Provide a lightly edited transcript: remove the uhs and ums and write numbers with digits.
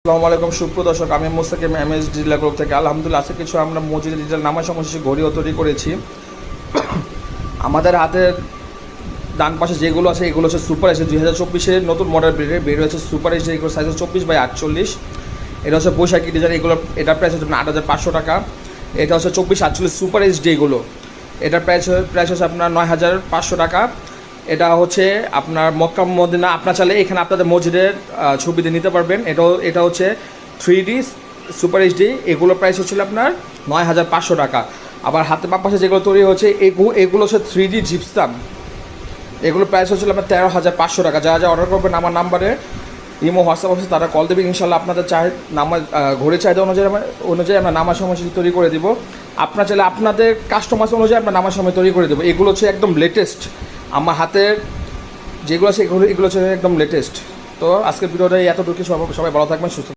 আসসালামু আলাইকুম সুপ্রদর্শক, আমি মোস্তাকিম এমএস ডিজিটাল গ্রুপ থেকে। আলহামদুলিল্লাহ আজকে কিছু আমরা মসজিদের ডিজিটাল নামাজ সমস্যা ঘড়িও তৈরি করেছি। আমাদের হাতের ডান পাশে যেগুলো আছে এগুলো হচ্ছে সুপার এসে 2024-এর নতুন মডেল বের হয়েছে সুপার এসে। এগুলো সাইজ 24/48। এটা হচ্ছে বৈশাখী ডিজাইন। এগুলো এটার প্রাইস হচ্ছে 8,500 টাকা। এটা হচ্ছে 24/48 সুপার এইচডি। এগুলো এটার প্রাইস হচ্ছে আপনার 9,500 টাকা। এটা হচ্ছে আপনার মক্কা মদিনা। আপনার চাইলে এখানে আপনাদের মসজিদের ছবি দিয়ে নিতে পারবেন। এটা হচ্ছে 3D সুপার এইচডি। এগুলোর প্রাইস হচ্ছিল আপনার 9,500 টাকা। আবার হাতে পাশে যেগুলো তৈরি হচ্ছে এগুলো হচ্ছে 3D জিপসাম। এগুলোর প্রাইস হচ্ছিল আপনার 13,500 টাকা। যারা যা অর্ডার করবেন আমার নাম্বারে ইমো হোয়াটসঅ্যাপ আছে, তারা কল দেবেন। ইনশাল্লাহ আপনাদের নামাজ ঘড়ির চাহিদা অনুযায়ী আমরা নামাজ সময় তৈরি করে দিব। আপনার চাইলে আপনাদের কাস্টমাইজ অনুযায়ী আমরা নামাজ সময় তৈরি করে দেবো। এগুলো হচ্ছে একদম লেটেস্ট। আমার হাতের যেগুলো আছে এগুলো হচ্ছে একদম লেটেস্ট। তো আজকের ভিডিওটা এতটুকু। সবাই ভালো থাকবেন, সুস্থ।